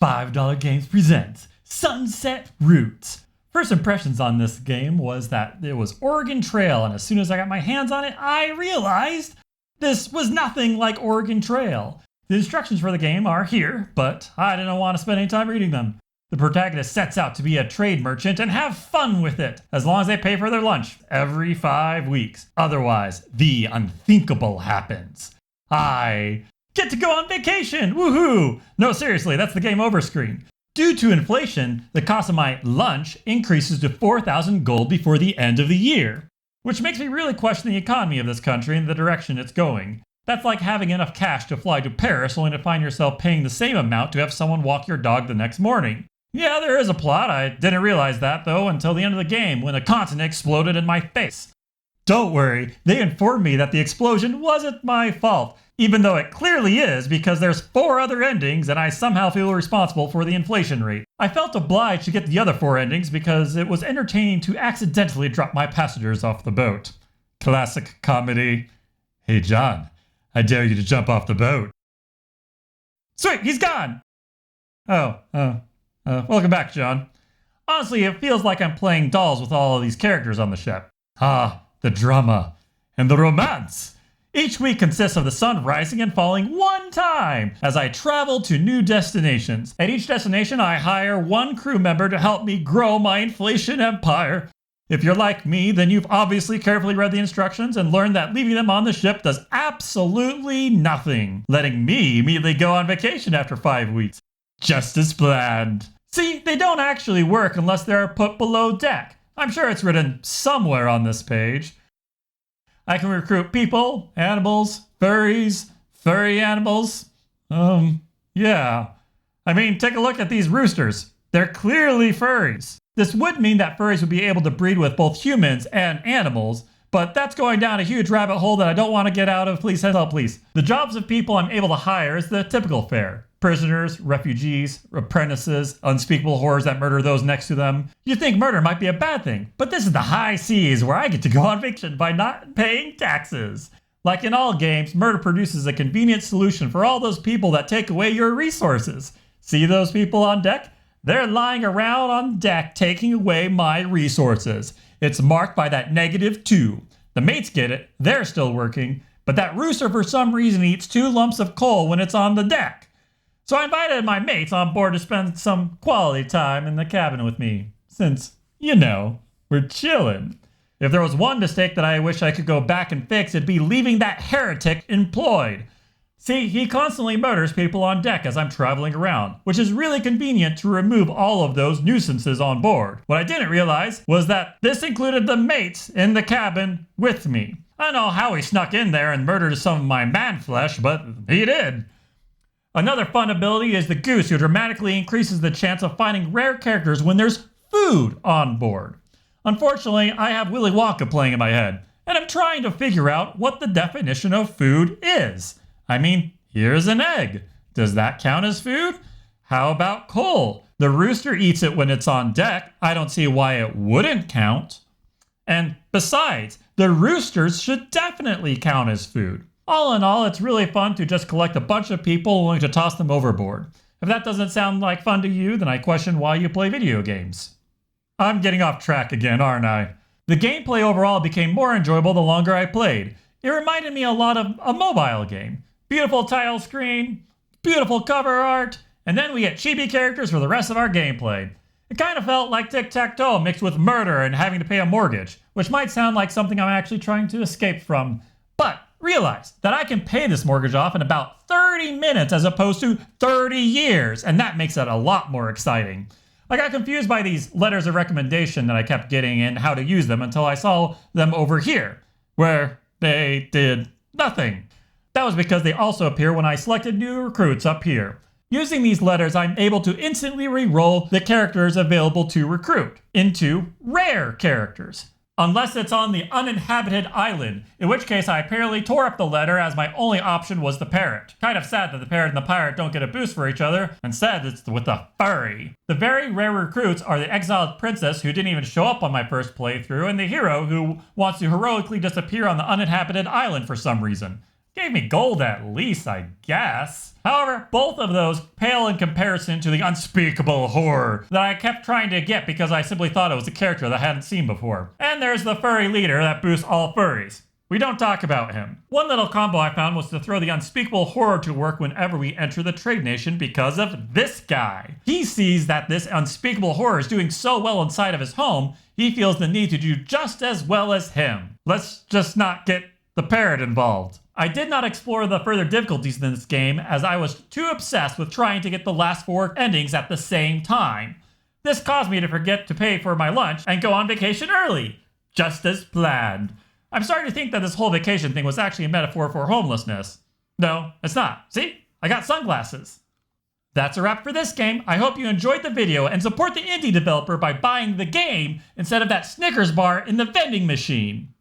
$5 Games presents Sunset Roots. First impressions on this game was that it was Oregon Trail, and as soon as I got my hands on it, I realized this was nothing like Oregon Trail. The instructions for the game are here, but I didn't want to spend any time reading them. The protagonist sets out to be a trade merchant and have fun with it, as long as they pay for their lunch every 5 weeks. Otherwise, the unthinkable happens. I get to go on vacation! Woohoo! No, seriously, that's the game over screen. Due to inflation, the cost of my lunch increases to 4,000 gold before the end of the year, which makes me really question the economy of this country and the direction it's going. That's like having enough cash to fly to Paris only to find yourself paying the same amount to have someone walk your dog the next morning. Yeah, there is a plot. I didn't realize that, though, until the end of the game when a continent exploded in my face. Don't worry, they informed me that the explosion wasn't my fault, even though it clearly is because there's 4 other endings and I somehow feel responsible for the inflation rate. I felt obliged to get the other 4 endings because it was entertaining to accidentally drop my passengers off the boat. Classic comedy. Hey John, I dare you to jump off the boat. Sweet, he's gone! Welcome back, John. Honestly, it feels like I'm playing dolls with all of these characters on the ship. Ah, the drama and the romance. Each week consists of the sun rising and falling 1 time as I travel to new destinations. At each destination, I hire 1 crew member to help me grow my inflation empire. If you're like me, then you've obviously carefully read the instructions and learned that leaving them on the ship does absolutely nothing, letting me immediately go on vacation after 5 weeks. Just as planned. See, they don't actually work unless they're put below deck. I'm sure it's written somewhere on this page. I can recruit people, animals, furries, furry animals. Yeah. I mean, take a look at these roosters. They're clearly furries. This would mean that furries would be able to breed with both humans and animals, but that's going down a huge rabbit hole that I don't want to get out of. Please help, please. The jobs of people I'm able to hire is the typical fare. Prisoners, refugees, apprentices, unspeakable horrors that murder those next to them. You'd think murder might be a bad thing, but this is the high seas where I get to go on vacation by not paying taxes. Like in all games, murder produces a convenient solution for all those people that take away your resources. See those people on deck? They're lying around on deck taking away my resources. It's marked by that -2. The mates get it, they're still working, but that rooster for some reason eats 2 lumps of coal when it's on the deck. So I invited my mates on board to spend some quality time in the cabin with me, since, we're chillin'. If there was one mistake that I wish I could go back and fix, it'd be leaving that heretic employed. See, he constantly murders people on deck as I'm traveling around, which is really convenient to remove all of those nuisances on board. What I didn't realize was that this included the mates in the cabin with me. I don't know how he snuck in there and murdered some of my man flesh, but he did. Another fun ability is the Goose, who dramatically increases the chance of finding rare characters when there's food on board. Unfortunately, I have Willy Wonka playing in my head, and I'm trying to figure out what the definition of food is. I mean, here's an egg. Does that count as food? How about coal? The rooster eats it when it's on deck. I don't see why it wouldn't count. And besides, the roosters should definitely count as food. All in all, it's really fun to just collect a bunch of people willing to toss them overboard. If that doesn't sound like fun to you, then I question why you play video games. I'm getting off track again, aren't I? The gameplay overall became more enjoyable the longer I played. It reminded me a lot of a mobile game. Beautiful title screen, beautiful cover art, and then we get chibi characters for the rest of our gameplay. It kind of felt like tic-tac-toe mixed with murder and having to pay a mortgage, which might sound like something I'm actually trying to escape from. But realize that I can pay this mortgage off in about 30 minutes as opposed to 30 years, and that makes it a lot more exciting. I got confused by these letters of recommendation that I kept getting and how to use them until I saw them over here, where they did nothing. That was because they also appear when I selected new recruits up here. Using these letters, I'm able to instantly re-roll the characters available to recruit into rare characters. Unless it's on the uninhabited island, in which case I apparently tore up the letter as my only option was the parrot. Kind of sad that the parrot and the pirate don't get a boost for each other. Instead, it's with the furry. The very rare recruits are the exiled princess who didn't even show up on my first playthrough, and the hero who wants to heroically disappear on the uninhabited island for some reason. Gave me gold at least, I guess. However, both of those pale in comparison to the unspeakable horror that I kept trying to get because I simply thought it was a character that I hadn't seen before. And there's the furry leader that boosts all furries. We don't talk about him. One little combo I found was to throw the unspeakable horror to work whenever we enter the Trade Nation because of this guy. He sees that this unspeakable horror is doing so well inside of his home, he feels the need to do just as well as him. Let's just not get the parrot involved. I did not explore the further difficulties in this game as I was too obsessed with trying to get the last 4 endings at the same time. This caused me to forget to pay for my lunch and go on vacation early, just as planned. I'm starting to think that this whole vacation thing was actually a metaphor for homelessness. No, it's not. See? I got sunglasses. That's a wrap for this game. I hope you enjoyed the video and support the indie developer by buying the game instead of that Snickers bar in the vending machine.